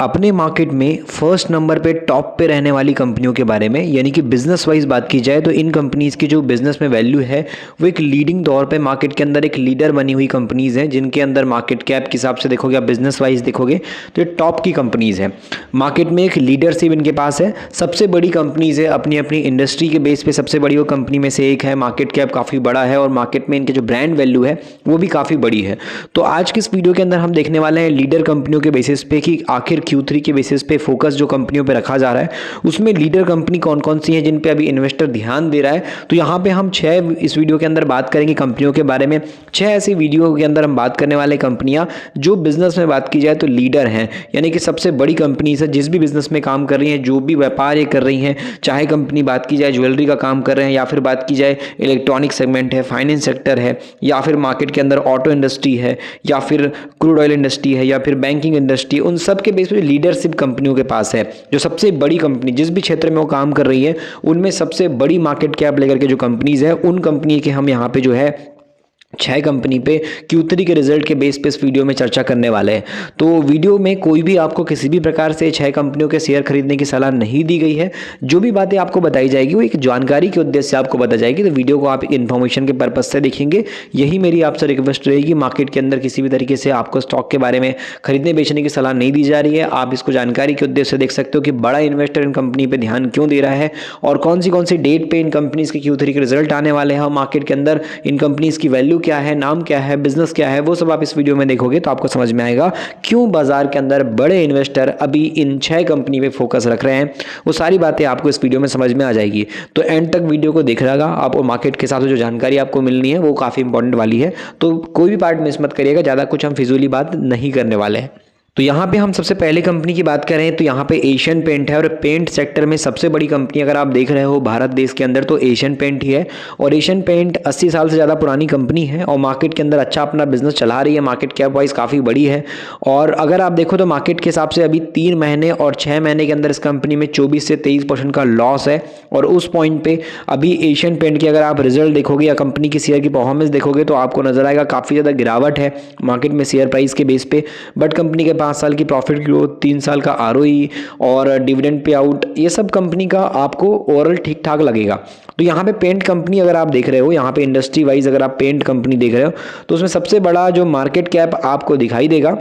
अपने मार्केट में first number पे टॉप पे रहने वाली कंपनियों के बारे में, यानी कि बिजनेस वाइज बात की जाए तो इन कंपनीज़ की जो बिजनेस में वैल्यू है वो एक लीडिंग तौर पे मार्केट के अंदर एक लीडर बनी हुई कंपनीज़ हैं, जिनके अंदर मार्केट कैप के हिसाब से देखोगे आप, बिजनेस वाइज देखोगे तो ये टॉप की कंपनीज़ हैं। मार्केट में एक लीडरशिप इनके पास है, सबसे बड़ी कंपनीज़ है, अपनी अपनी इंडस्ट्री के बेस पे सबसे बड़ी वो कंपनी में से एक है। मार्केट कैप काफ़ी बड़ा है और मार्केट में इनके जो ब्रांड वैल्यू है वो भी काफ़ी बड़ी है। तो आज के इस वीडियो के अंदर हम देखने वाले हैं लीडर कंपनियों के बेसिस पे कि आखिर Q3 के बेसिस पे फोकस जो कंपनियों पे रखा जा रहा है उसमें लीडर कंपनी कौन कौन सी हैं जिन पे अभी इन्वेस्टर ध्यान दे रहा है। तो यहाँ पे हम 6 इस वीडियो के अंदर बात करेंगे कंपनियों के बारे में। 6 ऐसी वीडियो के अंदर हम बात करने वाले कंपनियां जो बिजनेस में बात की जाए तो लीडर हैं, यानी कि सबसे बड़ी कंपनी है, जिस भी बिजनेस में काम कर रही हैं, जो भी व्यापार ये कर रही हैं, चाहे कंपनी बात की जाए ज्वेलरी का काम कर रहे हैं या फिर बात की जाए इलेक्ट्रॉनिक सेगमेंट है, फाइनेंस सेक्टर है, या फिर मार्केट के अंदर ऑटो इंडस्ट्री है, या फिर क्रूड ऑयल इंडस्ट्री है, या फिर बैंकिंग इंडस्ट्री, उन सब के बेस पे लीडरशिप कंपनियों के पास है। जो सबसे बड़ी कंपनी जिस भी क्षेत्र में वो काम कर रही है उनमें सबसे बड़ी मार्केट कैप लेकर के जो कंपनीज है उन कंपनी के हम यहाँ पे जो है 6 कंपनी पे Q3 के रिजल्ट के बेस पे इस वीडियो में चर्चा करने वाले हैं। तो वीडियो में कोई भी आपको किसी भी प्रकार से 6 कंपनियों के शेयर खरीदने की सलाह नहीं दी गई है। जो भी बातें आपको बताई जाएगी वो एक जानकारी के उद्देश्य से आपको बताई जाएगी, तो वीडियो को आप इन्फॉर्मेशन के पर्पज से देखेंगे। यही मेरी आपसे रिक्वेस्ट रहेगी। मार्केट के अंदर किसी भी तरीके से आपको स्टॉक के बारे में खरीदने बेचने की सलाह नहीं दी जा रही है। आप इसको जानकारी के उद्देश्य से देख सकते हो कि बड़ा इन्वेस्टर इन कंपनी पर ध्यान क्यों दे रहा है और कौन सी डेट पे इन कंपनीज के Q3 के रिजल्ट आने वाले हैं, मार्केट के अंदर इन कंपनीज की वैल्यू क्या है, नाम क्या है, बिजनेस क्या है, वो सब आप इस वीडियो में देखोगे तो आपको समझ में आएगा क्यों बाजार के अंदर बड़े इन्वेस्टर अभी इन 6 कंपनी पे फोकस रख रहे हैं। वो सारी बातें आपको इस वीडियो में समझ में आ जाएगी। तो एंड तक वीडियो को देख रहेगा आप, और मार्केट के साथ जो जानकारी आपको मिलनी है वो काफी इंपॉर्टेंट वाली है, तो कोई भी पार्ट मिस मत करिएगा। ज्यादा कुछ हम फिजूली बात नहीं करने वाले हैं। तो यहाँ पे हम सबसे पहले कंपनी की बात करें तो यहाँ पे एशियन पेंट है, और पेंट सेक्टर में सबसे बड़ी कंपनी अगर आप देख रहे हो भारत देश के अंदर तो एशियन पेंट ही है। और एशियन पेंट 80 साल से ज़्यादा पुरानी कंपनी है और मार्केट के अंदर अच्छा अपना बिजनेस चला रही है। मार्केट कैप वाइज काफ़ी बड़ी है, और अगर आप देखो तो मार्केट के हिसाब से अभी 3 महीने और 6 महीने के अंदर इस कंपनी में 24 से 23% का लॉस है। और उस पॉइंट पे अभी एशियन पेंट की अगर आप रिजल्ट देखोगे या कंपनी की शेयर की परफॉर्मेंस देखोगे तो आपको नजर आएगा काफ़ी ज़्यादा गिरावट है मार्केट में शेयर प्राइस के बेस पे। बट कंपनी के 5 साल की प्रॉफिट ग्रोथ, 3 साल का ROE और डिविडेंड पे आउट, ये सब कंपनी का आपको ओवरऑल ठीक ठाक लगेगा। तो यहाँ पे पेंट कंपनी अगर आप देख रहे हो, यहाँ पे इंडस्ट्री वाइज अगर आप पेंट कंपनी देख रहे हो तो उसमें सबसे बड़ा जो मार्केट कैप आपको दिखाई देगा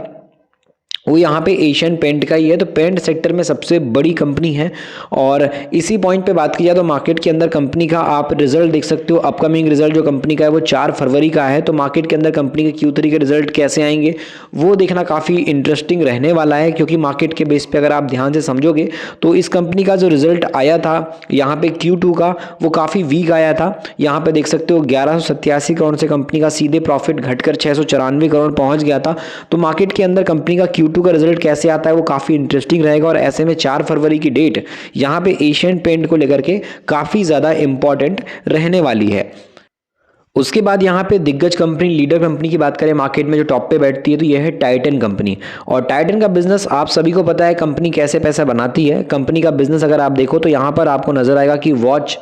वो यहाँ पे एशियन पेंट का ही है। तो पेंट सेक्टर में सबसे बड़ी कंपनी है। और इसी पॉइंट पे बात की जाए तो मार्केट के अंदर कंपनी का आप रिजल्ट देख सकते हो। अपकमिंग रिजल्ट जो कंपनी का है वो 4 फरवरी का है। तो मार्केट के अंदर कंपनी के Q3 के रिजल्ट कैसे आएंगे वो देखना काफ़ी इंटरेस्टिंग रहने वाला है, क्योंकि मार्केट के बेस पे अगर आप ध्यान से समझोगे तो इस कंपनी का जो रिजल्ट आया था यहाँ पे Q2 का वो काफ़ी वीक आया था। यहाँ पे देख सकते हो 1187 करोड़ से कंपनी का सीधे प्रॉफिट घटकर 694 करोड़ पहुंच गया था। तो मार्केट के अंदर कंपनी का Q2 का रिजल्ट कैसे आता है वो काफी इंटरेस्टिंग रहेगा। और ऐसे में 4 फरवरी की डेट यहां पे एशियन पेंट को लेकर के काफी ज्यादा इंपॉर्टेंट रहने वाली है। उसके बाद यहाँ पे दिग्गज कंपनी, लीडर कंपनी की बात करें मार्केट में जो टॉप पे बैठती है तो यह है टाइटन कंपनी। और टाइटन का बिजनेस आप सभी को पता है कंपनी कैसे पैसा बनाती है। कंपनी का बिजनेस अगर आप देखो तो यहाँ पर आपको नजर आएगा कि वॉच,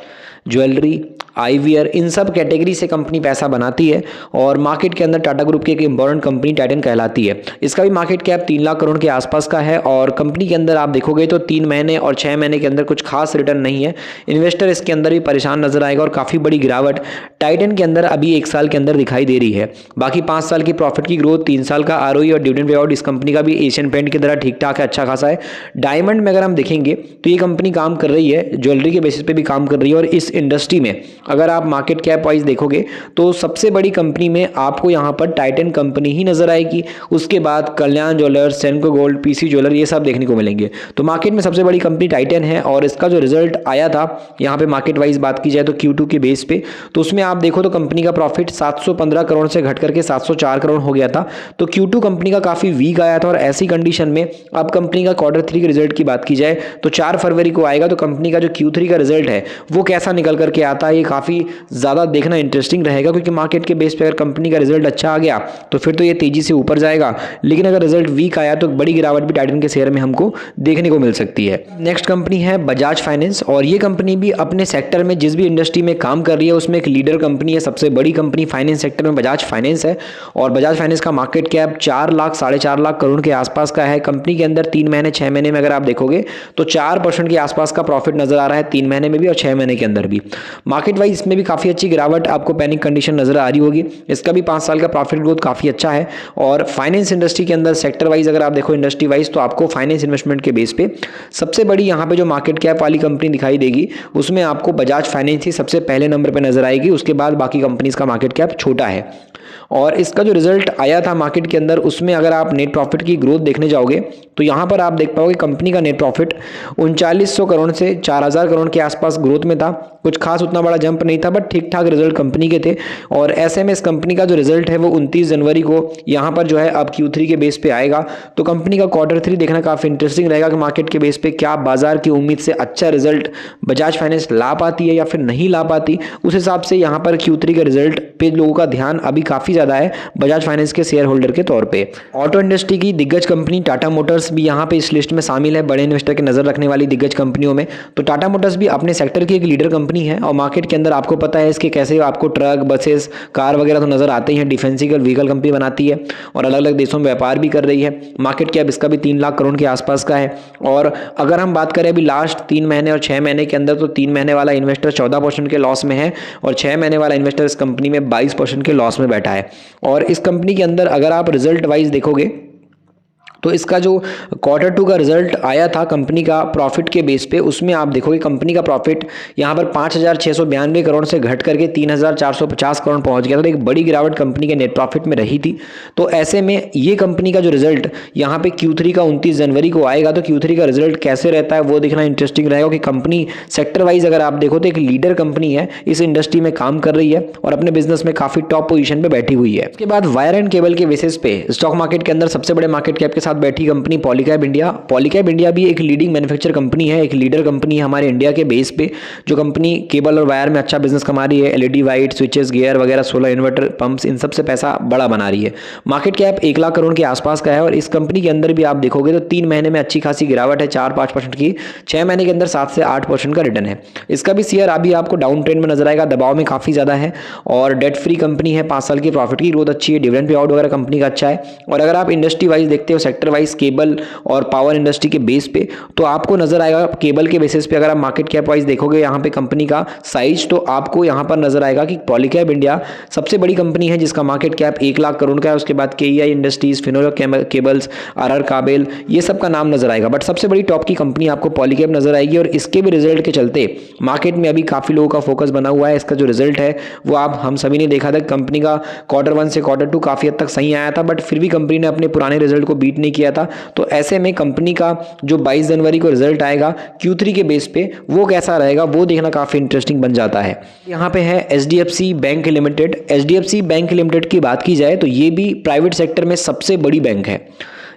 ज्वेलरी, आईवियर, इन सब कैटेगरी से कंपनी पैसा बनाती है। और मार्केट के अंदर टाटा ग्रुप की एक इंपॉर्टेंट कंपनी टाइटन कहलाती है। इसका भी मार्केट कैप 3 लाख करोड़ के आसपास का है। और कंपनी के अंदर आप देखोगे तो 3 महीने और 6 महीने के अंदर कुछ खास रिटर्न नहीं है। इन्वेस्टर इसके अंदर भी परेशान नजर आएगा और काफ़ी बड़ी गिरावट टाइटन के अंदर अभी 1 साल के अंदर दिखाई दे रही है। बाकी 5 साल की प्रॉफिट की ग्रोथ, 3 साल का ROE और डिविडेंड पे आउट इस कंपनी का भी एशियन पेंट की तरह ठीक ठाक है, अच्छा खासा है। डायमंड में अगर हम देखेंगे तो ये कंपनी काम कर रही है, ज्वेलरी के बेसिस पे भी काम कर रही है। और इस इंडस्ट्री में अगर आप मार्केट कैप वाइज देखोगे तो सबसे बड़ी कंपनी में आपको यहां पर टाइटन कंपनी ही नजर आएगी। उसके बाद Kalyan jewellers, Senco gold, PC jeweller, ये सब देखने को मिलेंगे। तो मार्केट में सबसे बड़ी कंपनी टाइटन है। और इसका जो रिजल्ट आया था यहां पे मार्केट वाइज बात की जाए तो Q2 के बेस पे, तो उसमें आप देखो तो कंपनी का प्रॉफिट 715 करोड़ से घट करके 704 करोड़ हो गया था। तो Q2 कंपनी का काफी वीक आया था। और ऐसी कंडीशन में अब कंपनी का Q3 के रिजल्ट की बात की जाए तो 4 फरवरी को आएगा। तो कंपनी का जो Q3 का रिजल्ट है वो कैसा निकल करके आता है ये काफी ज़्यादा देखना इंटरेस्टिंग रहेगा, क्योंकि मार्केट के बेस पे अगर कंपनी का रिजल्ट अच्छा आ गया तो फिर तो ये तेजी से ऊपर जाएगा। लेकिन अगर रिजल्ट वीक आया तो बड़ी गिरावट भी टाइटन के शेयर में हमको देखने को मिल सकती है। नेक्स्ट कंपनी है बजाज फाइनेंस। और ये कंपनी भी अपने सेक्टर में जिस भी इंडस्ट्री में काम कर रही है उसमें एक लीडर कंपनी है, सबसे बड़ी कंपनी फाइनेंस सेक्टर में बजाज फाइनेंस है और बजाज फाइनेंस का मार्केट कैप 4 लाख 4.5 लाख करोड़ के आसपास का है। कंपनी के अंदर 3 महीने 6 महीने में अगर आप देखोगे तो 4% के आसपास का प्रॉफिट नजर आ रहा है, 3 महीने में भी और 6 महीने के अंदर भी। मार्केट वाइज इसमें भी काफी अच्छी गिरावट आपको पैनिक कंडीशन नजर आ रही होगी। इसका भी 5 साल का प्रॉफिट ग्रोथ काफी अच्छा है और फाइनेंस इंडस्ट्री के अंदर सेक्टर वाइज अगर आप देखो इंडस्ट्री वाइज तो आपको फाइनेंस इन्वेस्टमेंट के बेस पे सबसे बड़ी यहाँ पे जो मार्केट कैप वाली कंपनी दिखाई देगी उसमें आपको बजाज फाइनेंस ही सबसे पहले नंबर पे नजर आएगी, उसके बाद बाकी कंपनीज का मार्केट कैप छोटा है। और इसका जो रिजल्ट आया था मार्केट के अंदर उसमें अगर आप नेट प्रॉफिट की ग्रोथ देखने जाओगे तो यहाँ पर आप देख पाओगे कंपनी का नेट प्रॉफिट 3900 करोड़ से 4000 करोड़ के आसपास ग्रोथ में था। कुछ खास उतना बड़ा जंप नहीं था बट ठीक ठाक रिजल्ट कंपनी के थे। और ऐसे में इस कंपनी का जो रिजल्ट है वो 29 जनवरी को यहाँ पर जो है अब Q3 के बेस पे आएगा। तो कंपनी का Q3 देखना काफी इंटरेस्टिंग रहेगा कि मार्केट के बेस पे क्या बाजार की उम्मीद से अच्छा रिजल्ट बजाज फाइनेंस ला पाती है या फिर नहीं ला पाती। उस हिसाब से यहाँ पर Q3 के रिजल्ट पे लोगों का ध्यान अभी काफी ज्यादा है बजाज फाइनेंस के शेयर होल्डर के तौर पे। ऑटो इंडस्ट्री की दिग्गज कंपनी टाटा मोटर्स भी यहाँ पे इस लिस्ट में शामिल है, बड़े इन्वेस्टर की नजर रखने वाली दिग्गज कंपनियों में। तो टाटा मोटर्स भी अपने सेक्टर की एक लीडर कंपनी है और मार्केट के अंदर आपको पता है इसके कैसे आपको ट्रक बसेस कार वगैरह तो नजर आते ही हैं। डिफेंसिव व्हीकल कंपनी बनाती है और अलग अलग देशों में व्यापार भी कर रही है। मार्केट कैप इसका भी 3 लाख करोड़ के आसपास का है। और अगर हम बात करें अभी लास्ट 3 महीने और 6 महीने के अंदर तो 3 महीने वाला इन्वेस्टर 14% के लॉस में है और 6 महीने वाला इन्वेस्टर इस कंपनी में 22% के लॉस में बैठा है। और इस कंपनी के अंदर अगर आप रिजल्ट वाइज देखोगे तो इसका जो Q2 का रिजल्ट आया था कंपनी का प्रॉफिट के बेस पे उसमें आप देखोगे कंपनी का प्रॉफिट यहाँ पर 5692 करोड़ से घट करके 3450 करोड़ पहुंच गया था। तो एक बड़ी गिरावट कंपनी के नेट प्रॉफिट में रही थी। तो ऐसे में ये कंपनी का जो रिजल्ट यहाँ पे Q3 का 29 जनवरी को आएगा तो Q3 का रिजल्ट कैसे रहता है वो देखना इंटरेस्टिंग रहेगा कि कंपनी सेक्टर वाइज अगर आप देखो तो एक लीडर कंपनी है, इस इंडस्ट्री में काम कर रही है और अपने बिजनेस में काफी टॉप पोजीशन पे बैठी हुई है। उसके बाद वायर एंड केबल के बेसिस पे स्टॉक मार्केट के अंदर सबसे बड़े मार्केट कैप के साथ बैठी company Polycab India. Polycab India भी एक लीडिंग मैन्युफैक्चर कंपनी है, एक लीडर कंपनी है हमारे इंडिया के बेस पे। जो कंपनी केबल और वायर में अच्छा बिजनेस कमा रही है, एलईडी वाइट स्विचेस गियर वगैरह सोलर इन्वर्टर पंप्स इन सब से पैसा बड़ा बना रही है। मार्केट कैप 1 लाख करोड़ के आसपास का है और इस कंपनी के अंदर भी आप देखोगे तो 3 महीने में अच्छी खासी गिरावट है 4-5% की, 6 महीने के अंदर 7 से 8% का रिटर्न है। इसका भी शेयर अभी आपको डाउन ट्रेंड में नजर आएगा, दबाव में काफी ज्यादा है और डेट फ्री कंपनी है। 5 साल की प्रॉफिट की ग्रोथ अच्छी है, डिविडेंड पे आउट वगैरह कंपनी का अच्छा है। और अगर आप इंडस्ट्री वाइज देखते हो सेक्टर वाइज केबल और पावर इंडस्ट्री के बेस पे तो आपको नजर आएगा केबल के बेसिस पे अगर आप मार्केट कैप वाइज देखोगे यहाँ पे कंपनी का साइज तो आपको यहाँ पर नजर आएगा कि पॉलीकैब इंडिया सबसे बड़ी कंपनी है जिसका मार्केट कैप 1 लाख करोड़ का है। उसके बाद KEI industries, Finolex cables, RR Kabel, ये सब का नाम नजर आएगा बट सबसे बड़ी टॉप की कंपनी आपको पॉलीकैब नजर आएगी। और इसके भी रिजल्ट के चलते मार्केट में अभी काफी लोगों का फोकस बना हुआ है। इसका जो रिजल्ट है वो हम सभी ने देखा था, कंपनी का Q1 से Q2 काफी हद तक सही आया था बट फिर भी कंपनी ने अपने पुराने रिजल्ट को बीट नहीं किया था। तो ऐसे में कंपनी का जो 22 जनवरी को रिजल्ट आएगा Q3 के बेस पे वो कैसा रहेगा वो देखना काफी इंटरेस्टिंग बन जाता है। यहाँ पे है HDFC bank limited. HDFC bank limited की बात की जाए तो ये भी प्राइवेट सेक्टर में सबसे बड़ी बैंक है।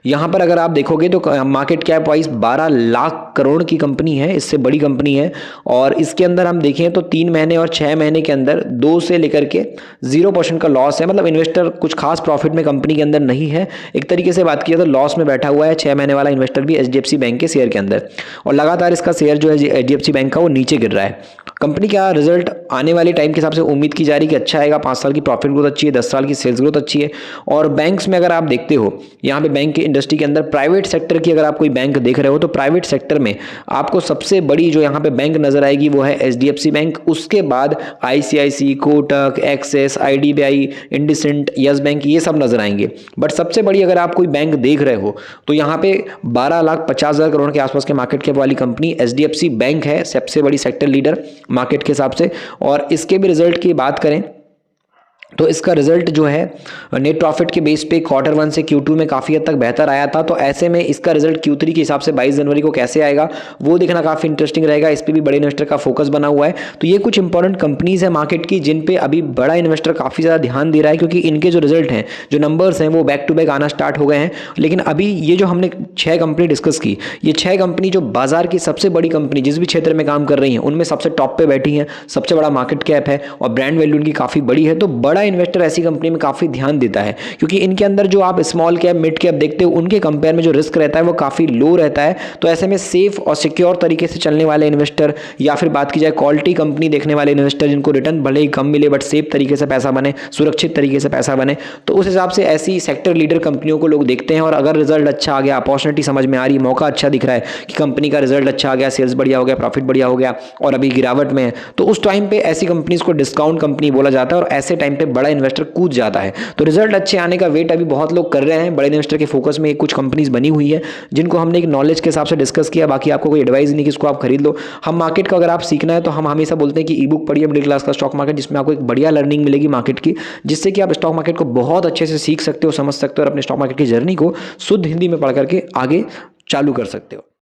यहाँ पर अगर आप देखोगे तो market cap wise 12 lakh crore की कंपनी है, इससे बड़ी कंपनी है। और इसके अंदर हम देखें तो 3 महीने और 6 महीने के अंदर 2 से लेकर के 0% का लॉस है। मतलब इन्वेस्टर कुछ खास प्रॉफिट में कंपनी के अंदर नहीं है। एक तरीके से बात किया तो लॉस में बैठा हुआ है 6 महीने वाला इन्वेस्टर भी HDFC बैंक के शेयर के अंदर। और लगातार इसका शेयर जो है HDFC बैंक का वो नीचे गिर रहा है। कंपनी का रिजल्ट आने वाले टाइम के हिसाब से उम्मीद की जा रही है कि अच्छा आएगा। 5 साल की प्रॉफिट ग्रोथ अच्छी है, 10 साल की सेल्स ग्रोथ अच्छी है। और बैंक्स में अगर आप देखते हो यहाँ पे बैंक की इंडस्ट्री के अंदर प्राइवेट सेक्टर की अगर आप कोई बैंक देख रहे हो तो प्राइवेट सेक्टर में आपको सबसे बड़ी जो यहाँ पे बैंक नजर आएगी वो है HDFC बैंक। उसके बाद ICICI, Kotak, axis, IDBI, IndusInd, yes bank, ये सब नजर आएंगे। बट सबसे बड़ी अगर आप कोई बैंक देख रहे हो तो यहाँ पे 12,50,000 करोड़ के आसपास के मार्केट कैप वाली कंपनी HDFC बैंक है, सबसे बड़ी सेक्टर लीडर मार्केट के हिसाब से। और इसके भी रिजल्ट की बात करें तो इसका रिजल्ट जो है नेट प्रॉफिट के बेस पे Q1 से Q2 में काफ़ी हद तक बेहतर आया था। तो ऐसे में इसका रिजल्ट Q3 के हिसाब से 22 जनवरी को कैसे आएगा वो देखना काफ़ी इंटरेस्टिंग रहेगा। इस पर भी बड़े इन्वेस्टर का फोकस बना हुआ है। तो ये कुछ इंपॉर्टेंट कंपनीज है मार्केट की जिन पे अभी बड़ा इन्वेस्टर काफ़ी ज़्यादा ध्यान दे रहा है, क्योंकि इनके जो रिजल्ट हैं, जो नंबर्स हैं, वो बैक टू बैक आना स्टार्ट हो गए हैं। लेकिन अभी ये जो हमने 6 कंपनी डिस्कस की, ये 6 कंपनी जो बाजार की सबसे बड़ी कंपनी जिस भी क्षेत्र में काम कर रही हैं उनमें सबसे टॉप पे बैठी हैं, सबसे बड़ा मार्केट कैप है और ब्रांड वैल्यू उनकी काफ़ी बड़ी है। तो बड़ा बड़ा इन्वेस्टर ऐसी कंपनी में काफ़ी ध्यान देता है, क्योंकि इनके अंदर जो आप स्मॉल कैप मिड कैप देखते हो उनके कंपेयर में जो रिस्क रहता है वो काफ़ी लो रहता है। तो ऐसे में सेफ और सिक्योर तरीके से चलने वाले इन्वेस्टर, या फिर बात की जाए क्वालिटी कंपनी देखने वाले इन्वेस्टर जिनको रिटर्न भले ही कम मिले बट सेफ तरीके से पैसा बने, सुरक्षित तरीके से पैसा बने, तो उस हिसाब से ऐसी सेक्टर लीडर कंपनियों को लोग देखते हैं। और अगर रिजल्ट अच्छा आ गया, अपॉर्चुनिटी समझ में आ रही, मौका अच्छा दिख रहा है कि कंपनी का रिजल्ट अच्छा आ गया, सेल्स बढ़िया हो गया, प्रॉफिट बढ़िया हो गया और अभी गिरावट में है, तो उस टाइम पे ऐसी कंपनीज को डिस्काउंट कंपनी बोला जाता है और ऐसे टाइम पे बड़ा इन्वेस्टर कूद जाता है। तो रिजल्ट अच्छे आने का वेट अभी बहुत लोग कर रहे हैं। बड़े इन्वेस्टर के फोकस में कुछ कंपनीज बनी हुई है जिनको हमने एक नॉलेज के हिसाब से डिस्कस किया। बाकी आपको कोई एडवाइस नहीं कि इसको आप खरीद लो। हम मार्केट का अगर आप सीखना है तो हम हमेशा बोलते हैं कि ई बुक पढ़िए मिडिल क्लास का स्टॉक मार्केट, जिसमें आपको एक बढ़िया लर्निंग मिलेगी मार्केट की, जिससे कि आप स्टॉक मार्केट को बहुत अच्छे से सीख सकते हो, समझ सकते हो और अपने स्टॉक मार्केट की जर्नी को शुद्ध हिंदी में पढ़ करके आगे चालू कर सकते हो।